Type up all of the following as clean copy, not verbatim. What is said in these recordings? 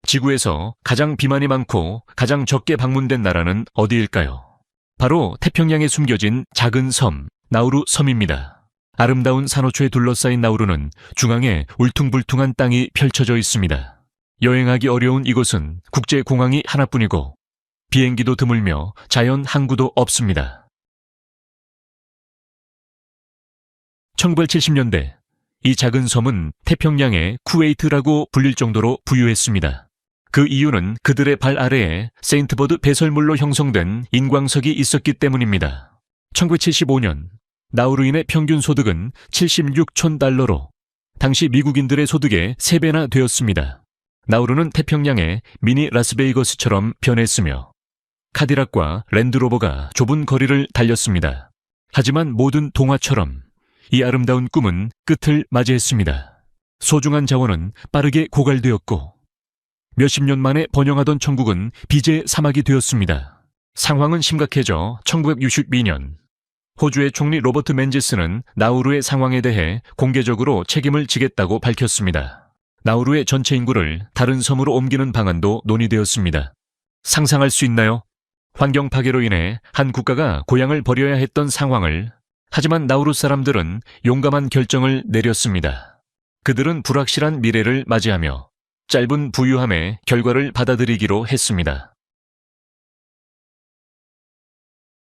지구에서 가장 비만이 많고 가장 적게 방문된 나라는 어디일까요? 바로 태평양에 숨겨진 작은 섬, 나우루 섬입니다. 아름다운 산호초에 둘러싸인 나우루는 중앙에 울퉁불퉁한 땅이 펼쳐져 있습니다. 여행하기 어려운 이곳은 국제공항이 하나뿐이고 비행기도 드물며 자연 항구도 없습니다. 1970년대, 이 작은 섬은 태평양의 쿠웨이트라고 불릴 정도로 부유했습니다. 그 이유는 그들의 발 아래에 세인트버드 배설물로 형성된 인광석이 있었기 때문입니다. 1975년, 나우루인의 평균 소득은 76천 달러로 당시 미국인들의 소득의 3배나 되었습니다. 나우루는 태평양의 미니 라스베이거스처럼 변했으며 카디락과 랜드로버가 좁은 거리를 달렸습니다. 하지만 모든 동화처럼 이 아름다운 꿈은 끝을 맞이했습니다. 소중한 자원은 빠르게 고갈되었고 몇십 년 만에 번영하던 천국은 빚의 사막이 되었습니다. 상황은 심각해져 1962년 호주의 총리 로버트 맨지스는 나우루의 상황에 대해 공개적으로 책임을 지겠다고 밝혔습니다. 나우루의 전체 인구를 다른 섬으로 옮기는 방안도 논의되었습니다. 상상할 수 있나요? 환경 파괴로 인해 한 국가가 고향을 버려야 했던 상황을. 하지만 나우루 사람들은 용감한 결정을 내렸습니다. 그들은 불확실한 미래를 맞이하며 짧은 부유함의 결과를 받아들이기로 했습니다.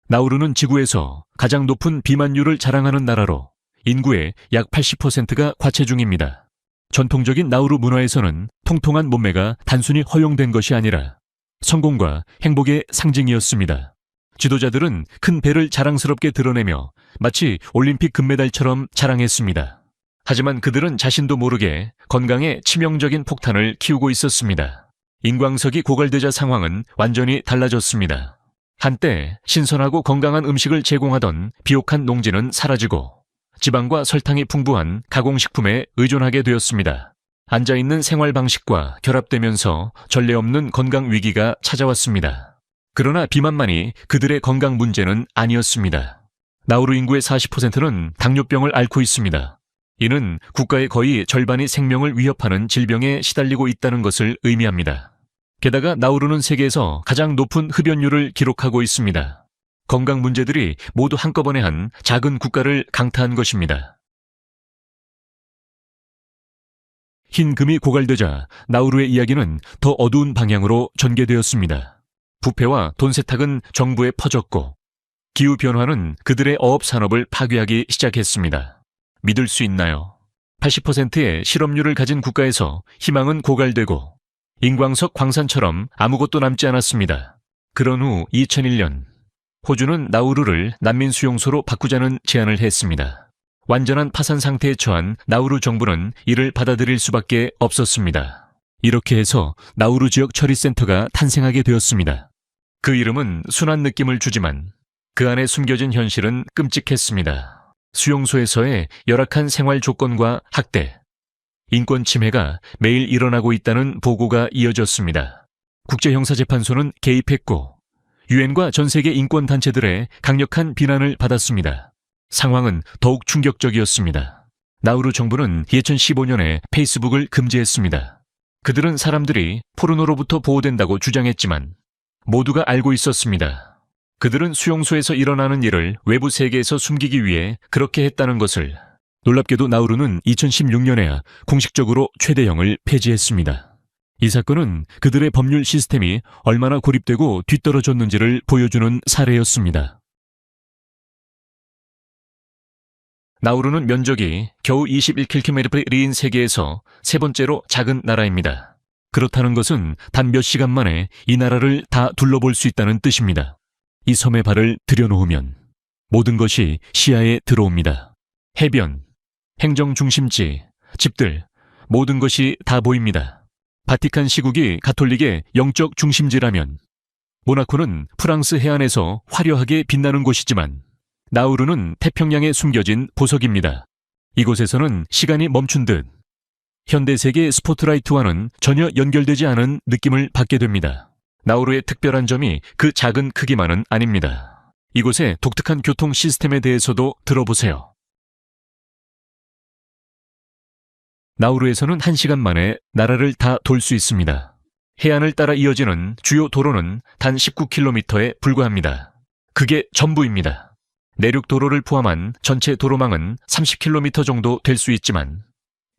나우루는 지구에서 가장 높은 비만율을 자랑하는 나라로 인구의 약 80%가 과체중입니다. 전통적인 나우루 문화에서는 통통한 몸매가 단순히 허용된 것이 아니라 성공과 행복의 상징이었습니다. 지도자들은 큰 배를 자랑스럽게 드러내며 마치 올림픽 금메달처럼 자랑했습니다. 하지만 그들은 자신도 모르게 건강에 치명적인 폭탄을 키우고 있었습니다. 인광석이 고갈되자 상황은 완전히 달라졌습니다. 한때 신선하고 건강한 음식을 제공하던 비옥한 농지는 사라지고 지방과 설탕이 풍부한 가공식품에 의존하게 되었습니다. 앉아있는 생활 방식과 결합되면서 전례 없는 건강 위기가 찾아왔습니다. 그러나 비만만이 그들의 건강 문제는 아니었습니다. 나우루 인구의 40%는 당뇨병을 앓고 있습니다. 이는 국가의 거의 절반이 생명을 위협하는 질병에 시달리고 있다는 것을 의미합니다. 게다가 나우루는 세계에서 가장 높은 흡연율을 기록하고 있습니다. 건강 문제들이 모두 한꺼번에 한 작은 국가를 강타한 것입니다. 흰 금이 고갈되자 나우루의 이야기는 더 어두운 방향으로 전개되었습니다. 부패와 돈 세탁은 정부에 퍼졌고 기후변화는 그들의 어업 산업을 파괴하기 시작했습니다. 믿을 수 있나요? 80%의 실업률을 가진 국가에서 희망은 고갈되고 인광석 광산처럼 아무것도 남지 않았습니다. 그런 후 2001년 호주는 나우루를 난민 수용소로 바꾸자는 제안을 했습니다. 완전한 파산 상태에 처한 나우루 정부는 이를 받아들일 수밖에 없었습니다. 이렇게 해서 나우루 지역 처리센터가 탄생하게 되었습니다. 그 이름은 순한 느낌을 주지만 그 안에 숨겨진 현실은 끔찍했습니다. 수용소에서의 열악한 생활 조건과 학대, 인권 침해가 매일 일어나고 있다는 보고가 이어졌습니다. 국제형사재판소는 개입했고 유엔과 전 세계 인권단체들의 강력한 비난을 받았습니다. 상황은 더욱 충격적이었습니다. 나우루 정부는 2015년에 페이스북을 금지했습니다. 그들은 사람들이 포르노로부터 보호된다고 주장했지만 모두가 알고 있었습니다. 그들은 수용소에서 일어나는 일을 외부 세계에서 숨기기 위해 그렇게 했다는 것을. 놀랍게도 나우루는 2016년에야 공식적으로 최대형을 폐지했습니다. 이 사건은 그들의 법률 시스템이 얼마나 고립되고 뒤떨어졌는지를 보여주는 사례였습니다. 나우루는 면적이 겨우 21km/리인 세계에서 세 번째로 작은 나라입니다. 그렇다는 것은 단 몇 시간 만에 이 나라를 다 둘러볼 수 있다는 뜻입니다. 이 섬에 발을 들여놓으면 모든 것이 시야에 들어옵니다. 해변, 행정중심지, 집들, 모든 것이 다 보입니다. 바티칸 시국이 가톨릭의 영적 중심지라면 모나코는 프랑스 해안에서 화려하게 빛나는 곳이지만 나우루는 태평양에 숨겨진 보석입니다. 이곳에서는 시간이 멈춘 듯 현대 세계의 스포트라이트와는 전혀 연결되지 않은 느낌을 받게 됩니다. 나우루의 특별한 점이 그 작은 크기만은 아닙니다. 이곳의 독특한 교통 시스템에 대해서도 들어보세요. 나우루에서는 1시간 만에 나라를 다 돌 수 있습니다. 해안을 따라 이어지는 주요 도로는 단 19km에 불과합니다. 그게 전부입니다. 내륙 도로를 포함한 전체 도로망은 30km 정도 될 수 있지만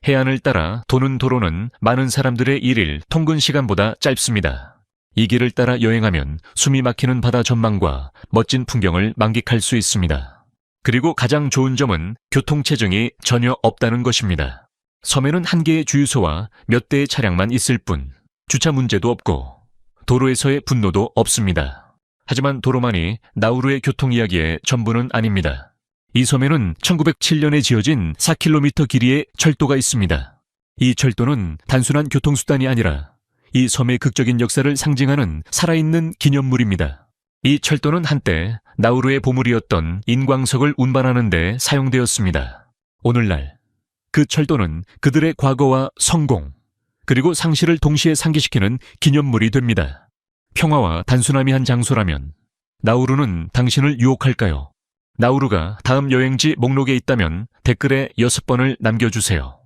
해안을 따라 도는 도로는 많은 사람들의 일일 통근 시간보다 짧습니다. 이 길을 따라 여행하면 숨이 막히는 바다 전망과 멋진 풍경을 만끽할 수 있습니다. 그리고 가장 좋은 점은 교통체증이 전혀 없다는 것입니다. 섬에는 한 개의 주유소와 몇 대의 차량만 있을 뿐 주차 문제도 없고 도로에서의 분노도 없습니다. 하지만 도로만이 나우루의 교통 이야기의 전부는 아닙니다. 이 섬에는 1907년에 지어진 4km 길이의 철도가 있습니다. 이 철도는 단순한 교통수단이 아니라 이 섬의 극적인 역사를 상징하는 살아있는 기념물입니다. 이 철도는 한때 나우루의 보물이었던 인광석을 운반하는 데 사용되었습니다. 오늘날 그 철도는 그들의 과거와 성공, 그리고 상실을 동시에 상기시키는 기념물이 됩니다. 평화와 단순함이 한 장소라면 나우루는 당신을 유혹할까요? 나우루가 다음 여행지 목록에 있다면 댓글에 6번을 남겨주세요.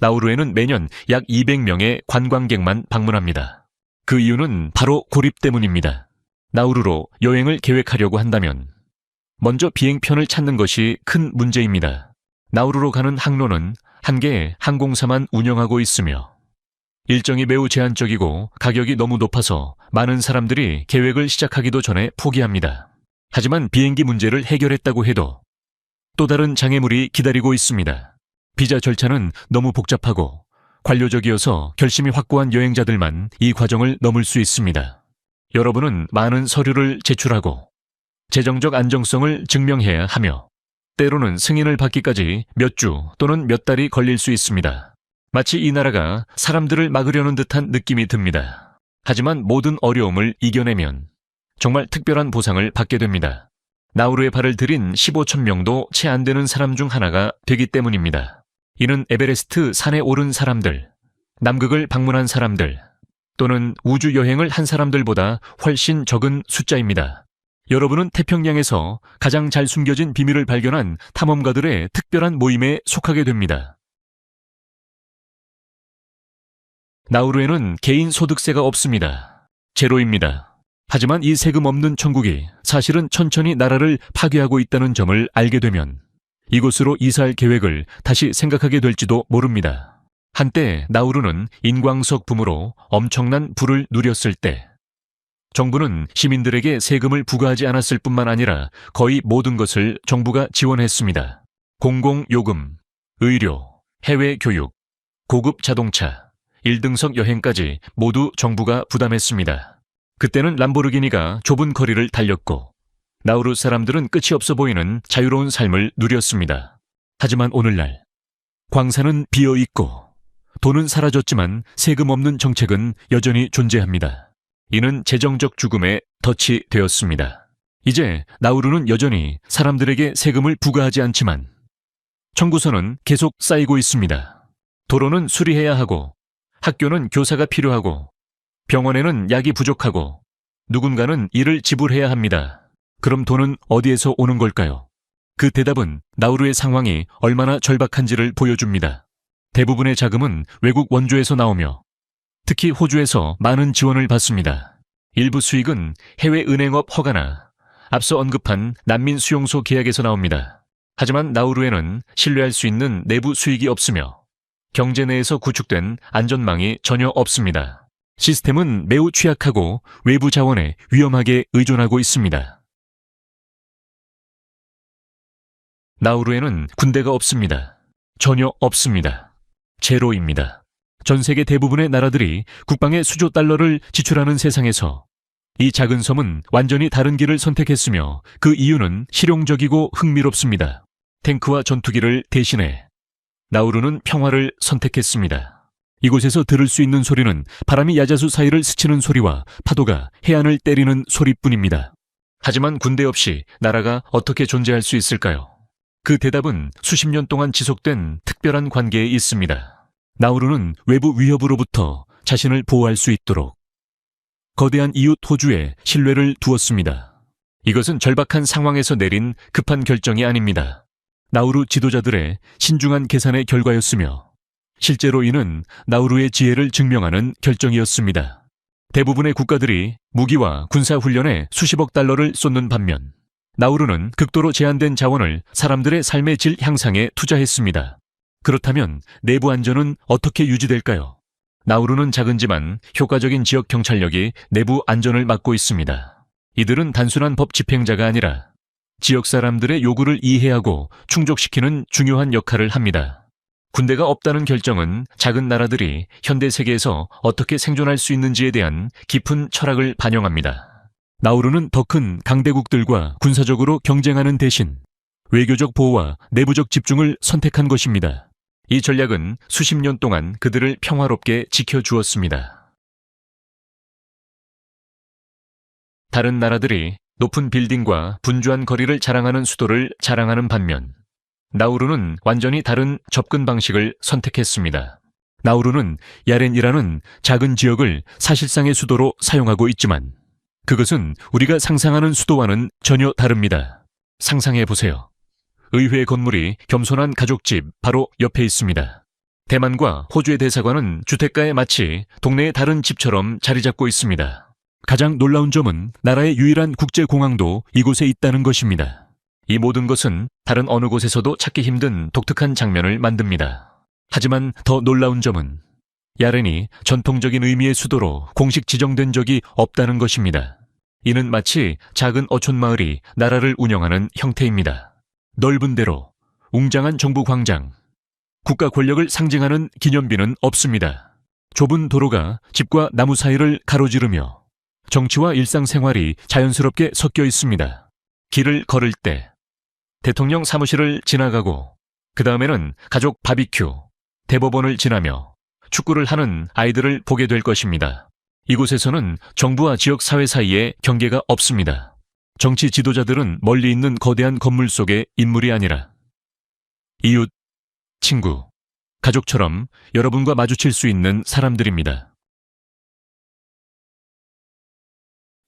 나우루에는 매년 약 200명의 관광객만 방문합니다. 그 이유는 바로 고립 때문입니다. 나우루로 여행을 계획하려고 한다면 먼저 비행편을 찾는 것이 큰 문제입니다. 나우루로 가는 항로는 한 개의 항공사만 운영하고 있으며 일정이 매우 제한적이고 가격이 너무 높아서 많은 사람들이 계획을 시작하기도 전에 포기합니다. 하지만 비행기 문제를 해결했다고 해도 또 다른 장애물이 기다리고 있습니다. 비자 절차는 너무 복잡하고 관료적이어서 결심이 확고한 여행자들만 이 과정을 넘을 수 있습니다. 여러분은 많은 서류를 제출하고 재정적 안정성을 증명해야 하며 때로는 승인을 받기까지 몇 주 또는 몇 달이 걸릴 수 있습니다. 마치 이 나라가 사람들을 막으려는 듯한 느낌이 듭니다. 하지만 모든 어려움을 이겨내면 정말 특별한 보상을 받게 됩니다. 나우루에 발을 들인 15천 명도 채 안 되는 사람 중 하나가 되기 때문입니다. 이는 에베레스트 산에 오른 사람들, 남극을 방문한 사람들, 또는 우주 여행을 한 사람들보다 훨씬 적은 숫자입니다. 여러분은 태평양에서 가장 잘 숨겨진 비밀을 발견한 탐험가들의 특별한 모임에 속하게 됩니다. 나우루에는 개인 소득세가 없습니다. 제로입니다. 하지만 이 세금 없는 천국이 사실은 천천히 나라를 파괴하고 있다는 점을 알게 되면 이곳으로 이사할 계획을 다시 생각하게 될지도 모릅니다. 한때 나우루는 인광석 붐으로 엄청난 부를 누렸을 때 정부는 시민들에게 세금을 부과하지 않았을 뿐만 아니라 거의 모든 것을 정부가 지원했습니다. 공공요금, 의료, 해외 교육, 고급 자동차, 1등석 여행까지 모두 정부가 부담했습니다. 그때는 람보르기니가 좁은 거리를 달렸고 나우루 사람들은 끝이 없어 보이는 자유로운 삶을 누렸습니다. 하지만 오늘날 광산은 비어있고 돈은 사라졌지만 세금 없는 정책은 여전히 존재합니다. 이는 재정적 죽음에 덫이 되었습니다. 이제 나우루는 여전히 사람들에게 세금을 부과하지 않지만 청구서는 계속 쌓이고 있습니다. 도로는 수리해야 하고 학교는 교사가 필요하고 병원에는 약이 부족하고 누군가는 이를 지불해야 합니다. 그럼 돈은 어디에서 오는 걸까요? 그 대답은 나우루의 상황이 얼마나 절박한지를 보여줍니다. 대부분의 자금은 외국 원조에서 나오며 특히 호주에서 많은 지원을 받습니다. 일부 수익은 해외 은행업 허가나 앞서 언급한 난민 수용소 계약에서 나옵니다. 하지만 나우루에는 신뢰할 수 있는 내부 수익이 없으며 경제 내에서 구축된 안전망이 전혀 없습니다. 시스템은 매우 취약하고 외부 자원에 위험하게 의존하고 있습니다. 나우루에는 군대가 없습니다. 전혀 없습니다. 제로입니다. 전 세계 대부분의 나라들이 국방에 수조 달러를 지출하는 세상에서 이 작은 섬은 완전히 다른 길을 선택했으며 그 이유는 실용적이고 흥미롭습니다. 탱크와 전투기를 대신해 나우루는 평화를 선택했습니다. 이곳에서 들을 수 있는 소리는 바람이 야자수 사이를 스치는 소리와 파도가 해안을 때리는 소리뿐입니다. 하지만 군대 없이 나라가 어떻게 존재할 수 있을까요? 그 대답은 수십 년 동안 지속된 특별한 관계에 있습니다. 나우루는 외부 위협으로부터 자신을 보호할 수 있도록 거대한 이웃 호주에 신뢰를 두었습니다. 이것은 절박한 상황에서 내린 급한 결정이 아닙니다. 나우루 지도자들의 신중한 계산의 결과였으며 실제로 이는 나우루의 지혜를 증명하는 결정이었습니다. 대부분의 국가들이 무기와 군사훈련에 수십억 달러를 쏟는 반면 나우루는 극도로 제한된 자원을 사람들의 삶의 질 향상에 투자했습니다. 그렇다면 내부 안전은 어떻게 유지될까요? 나우루는 작은지만 효과적인 지역 경찰력이 내부 안전을 맡고 있습니다. 이들은 단순한 법 집행자가 아니라 지역 사람들의 요구를 이해하고 충족시키는 중요한 역할을 합니다. 군대가 없다는 결정은 작은 나라들이 현대 세계에서 어떻게 생존할 수 있는지에 대한 깊은 철학을 반영합니다. 나우루는 더 큰 강대국들과 군사적으로 경쟁하는 대신 외교적 보호와 내부적 집중을 선택한 것입니다. 이 전략은 수십 년 동안 그들을 평화롭게 지켜주었습니다. 다른 나라들이 높은 빌딩과 분주한 거리를 자랑하는 수도를 자랑하는 반면 나우루는 완전히 다른 접근 방식을 선택했습니다. 나우루는 야렌이라는 작은 지역을 사실상의 수도로 사용하고 있지만 그것은 우리가 상상하는 수도와는 전혀 다릅니다. 상상해보세요. 의회 건물이 겸손한 가족집 바로 옆에 있습니다. 대만과 호주의 대사관은 주택가에 마치 동네의 다른 집처럼 자리 잡고 있습니다. 가장 놀라운 점은 나라의 유일한 국제공항도 이곳에 있다는 것입니다. 이 모든 것은 다른 어느 곳에서도 찾기 힘든 독특한 장면을 만듭니다. 하지만 더 놀라운 점은 야렌이 전통적인 의미의 수도로 공식 지정된 적이 없다는 것입니다. 이는 마치 작은 어촌 마을이 나라를 운영하는 형태입니다. 넓은 대로, 웅장한 정부 광장, 국가 권력을 상징하는 기념비는 없습니다. 좁은 도로가 집과 나무 사이를 가로지르며 정치와 일상생활이 자연스럽게 섞여 있습니다. 길을 걸을 때, 대통령 사무실을 지나가고, 그 다음에는 가족 바비큐, 대법원을 지나며 축구를 하는 아이들을 보게 될 것입니다. 이곳에서는 정부와 지역 사회 사이에 경계가 없습니다. 정치 지도자들은 멀리 있는 거대한 건물 속의 인물이 아니라 이웃, 친구, 가족처럼 여러분과 마주칠 수 있는 사람들입니다.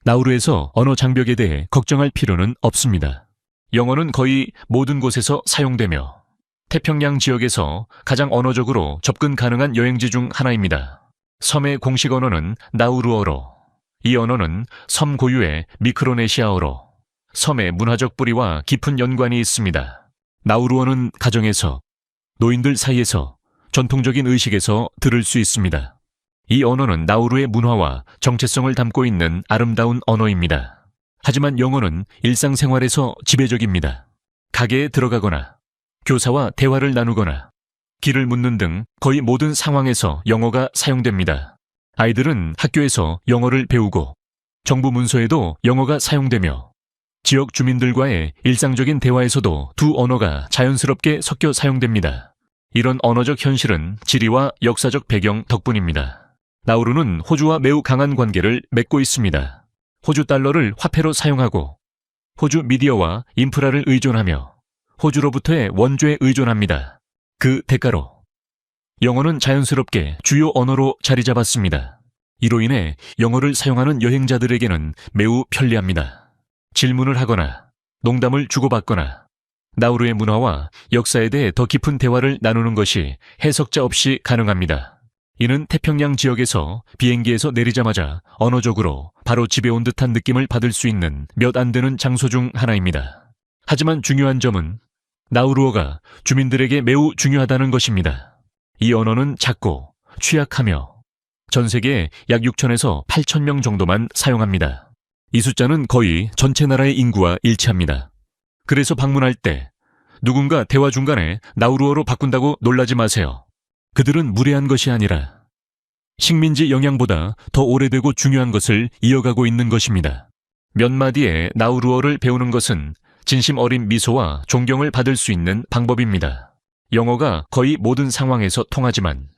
나우루에서 언어 장벽에 대해 걱정할 필요는 없습니다. 영어는 거의 모든 곳에서 사용되며 태평양 지역에서 가장 언어적으로 접근 가능한 여행지 중 하나입니다. 섬의 공식 언어는 나우루어로, 이 언어는 섬 고유의 미크로네시아어로 섬의 문화적 뿌리와 깊은 연관이 있습니다. 나우루어는 가정에서, 노인들 사이에서, 전통적인 의식에서 들을 수 있습니다. 이 언어는 나우루의 문화와 정체성을 담고 있는 아름다운 언어입니다. 하지만 영어는 일상생활에서 지배적입니다. 가게에 들어가거나 교사와 대화를 나누거나 길을 묻는 등 거의 모든 상황에서 영어가 사용됩니다. 아이들은 학교에서 영어를 배우고 정부 문서에도 영어가 사용되며 지역 주민들과의 일상적인 대화에서도 두 언어가 자연스럽게 섞여 사용됩니다. 이런 언어적 현실은 지리와 역사적 배경 덕분입니다. 나우루는 호주와 매우 강한 관계를 맺고 있습니다. 호주 달러를 화폐로 사용하고 호주 미디어와 인프라를 의존하며 호주로부터의 원조에 의존합니다. 그 대가로 영어는 자연스럽게 주요 언어로 자리 잡았습니다. 이로 인해 영어를 사용하는 여행자들에게는 매우 편리합니다. 질문을 하거나 농담을 주고받거나 나우루의 문화와 역사에 대해 더 깊은 대화를 나누는 것이 해석자 없이 가능합니다. 이는 태평양 지역에서 비행기에서 내리자마자 언어적으로 바로 집에 온 듯한 느낌을 받을 수 있는 몇 안 되는 장소 중 하나입니다. 하지만 중요한 점은 나우루어가 주민들에게 매우 중요하다는 것입니다. 이 언어는 작고 취약하며 전 세계에 약 6천에서 8천 명 정도만 사용합니다. 이 숫자는 거의 전체 나라의 인구와 일치합니다. 그래서 방문할 때 누군가 대화 중간에 나우루어로 바꾼다고 놀라지 마세요. 그들은 무례한 것이 아니라 식민지 영향보다 더 오래되고 중요한 것을 이어가고 있는 것입니다. 몇 마디의 나우루어를 배우는 것은 진심 어린 미소와 존경을 받을 수 있는 방법입니다. 영어가 거의 모든 상황에서 통하지만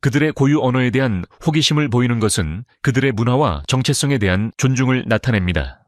그들의 고유 언어에 대한 호기심을 보이는 것은 그들의 문화와 정체성에 대한 존중을 나타냅니다.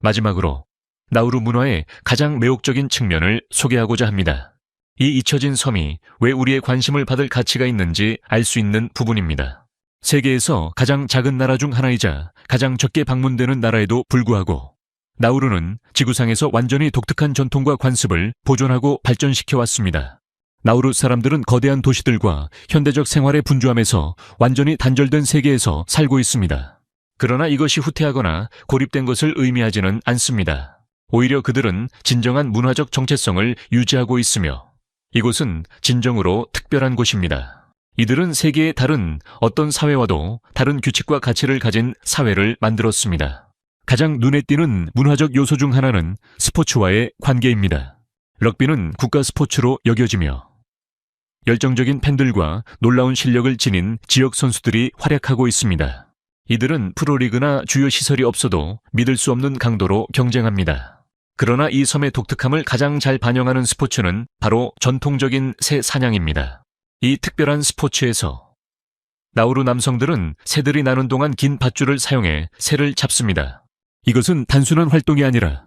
마지막으로 나우루 문화의 가장 매혹적인 측면을 소개하고자 합니다. 이 잊혀진 섬이 왜 우리의 관심을 받을 가치가 있는지 알 수 있는 부분입니다. 세계에서 가장 작은 나라 중 하나이자 가장 적게 방문되는 나라에도 불구하고 나우루는 지구상에서 완전히 독특한 전통과 관습을 보존하고 발전시켜 왔습니다. 나우루 사람들은 거대한 도시들과 현대적 생활의 분주함에서 완전히 단절된 세계에서 살고 있습니다. 그러나 이것이 후퇴하거나 고립된 것을 의미하지는 않습니다. 오히려 그들은 진정한 문화적 정체성을 유지하고 있으며 이곳은 진정으로 특별한 곳입니다. 이들은 세계의 다른 어떤 사회와도 다른 규칙과 가치를 가진 사회를 만들었습니다. 가장 눈에 띄는 문화적 요소 중 하나는 스포츠와의 관계입니다. 럭비는 국가 스포츠로 여겨지며 열정적인 팬들과 놀라운 실력을 지닌 지역 선수들이 활약하고 있습니다. 이들은 프로리그나 주요 시설이 없어도 믿을 수 없는 강도로 경쟁합니다. 그러나 이 섬의 독특함을 가장 잘 반영하는 스포츠는 바로 전통적인 새 사냥입니다. 이 특별한 스포츠에서 나우루 남성들은 새들이 나는 동안 긴 밧줄을 사용해 새를 잡습니다. 이것은 단순한 활동이 아니라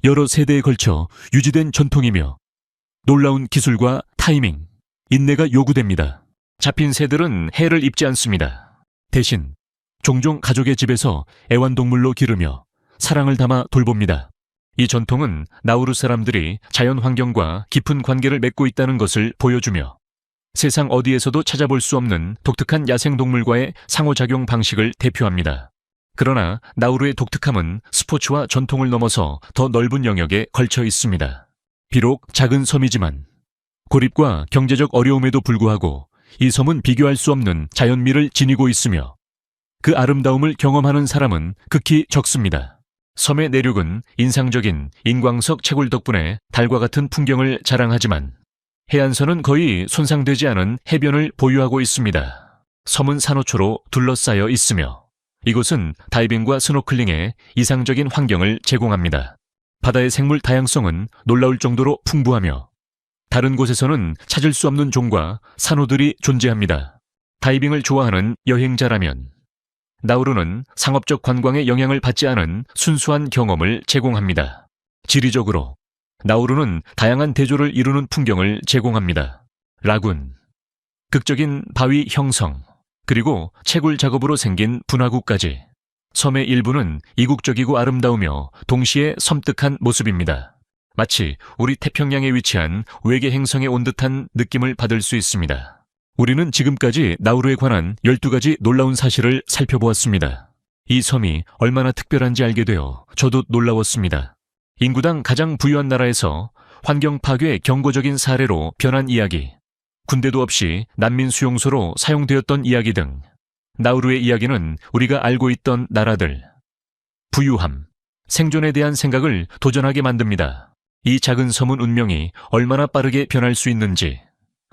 여러 세대에 걸쳐 유지된 전통이며 놀라운 기술과 타이밍, 인내가 요구됩니다. 잡힌 새들은 해를 입지 않습니다. 대신 종종 가족의 집에서 애완동물로 기르며 사랑을 담아 돌봅니다. 이 전통은 나우루 사람들이 자연 환경과 깊은 관계를 맺고 있다는 것을 보여주며 세상 어디에서도 찾아볼 수 없는 독특한 야생동물과의 상호작용 방식을 대표합니다. 그러나 나우루의 독특함은 스포츠와 전통을 넘어서 더 넓은 영역에 걸쳐 있습니다. 비록 작은 섬이지만 고립과 경제적 어려움에도 불구하고 이 섬은 비교할 수 없는 자연미를 지니고 있으며 그 아름다움을 경험하는 사람은 극히 적습니다. 섬의 내륙은 인상적인 인광석 채굴 덕분에 달과 같은 풍경을 자랑하지만 해안선은 거의 손상되지 않은 해변을 보유하고 있습니다. 섬은 산호초로 둘러싸여 있으며 이곳은 다이빙과 스노클링에 이상적인 환경을 제공합니다. 바다의 생물 다양성은 놀라울 정도로 풍부하며 다른 곳에서는 찾을 수 없는 종과 산호들이 존재합니다. 다이빙을 좋아하는 여행자라면 나우루는 상업적 관광의 영향을 받지 않은 순수한 경험을 제공합니다. 지리적으로 나우루는 다양한 대조를 이루는 풍경을 제공합니다. 라군, 극적인 바위 형성, 그리고 채굴 작업으로 생긴 분화구까지 섬의 일부는 이국적이고 아름다우며 동시에 섬뜩한 모습입니다. 마치 우리 태평양에 위치한 외계 행성에 온 듯한 느낌을 받을 수 있습니다. 우리는 지금까지 나우루에 관한 12가지 놀라운 사실을 살펴보았습니다. 이 섬이 얼마나 특별한지 알게 되어 저도 놀라웠습니다. 인구당 가장 부유한 나라에서 환경 파괴 경고적인 사례로 변한 이야기, 군대도 없이 난민 수용소로 사용되었던 이야기 등 나우루의 이야기는 우리가 알고 있던 나라들, 부유함, 생존에 대한 생각을 도전하게 만듭니다. 이 작은 섬은 운명이 얼마나 빠르게 변할 수 있는지,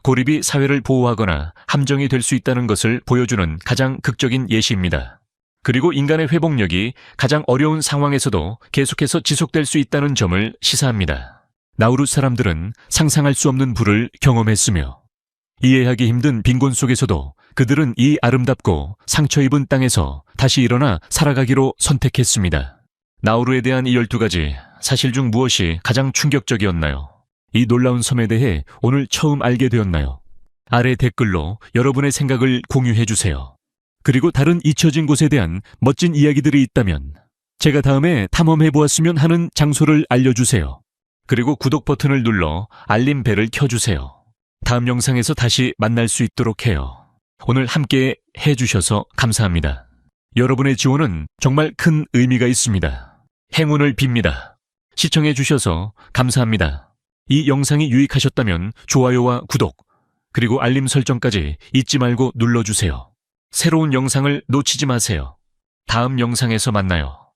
고립이 사회를 보호하거나 함정이 될 수 있다는 것을 보여주는 가장 극적인 예시입니다. 그리고 인간의 회복력이 가장 어려운 상황에서도 계속해서 지속될 수 있다는 점을 시사합니다. 나우루 사람들은 상상할 수 없는 부를 경험했으며 이해하기 힘든 빈곤 속에서도 그들은 이 아름답고 상처 입은 땅에서 다시 일어나 살아가기로 선택했습니다. 나우루에 대한 이 12가지 사실 중 무엇이 가장 충격적이었나요? 이 놀라운 섬에 대해 오늘 처음 알게 되었나요? 아래 댓글로 여러분의 생각을 공유해주세요. 그리고 다른 잊혀진 곳에 대한 멋진 이야기들이 있다면 제가 다음에 탐험해보았으면 하는 장소를 알려주세요. 그리고 구독 버튼을 눌러 알림 벨을 켜주세요. 다음 영상에서 다시 만날 수 있도록 해요. 오늘 함께 해주셔서 감사합니다. 여러분의 지원은 정말 큰 의미가 있습니다. 행운을 빕니다. 시청해주셔서 감사합니다. 이 영상이 유익하셨다면 좋아요와 구독, 그리고 알림 설정까지 잊지 말고 눌러주세요. 새로운 영상을 놓치지 마세요. 다음 영상에서 만나요.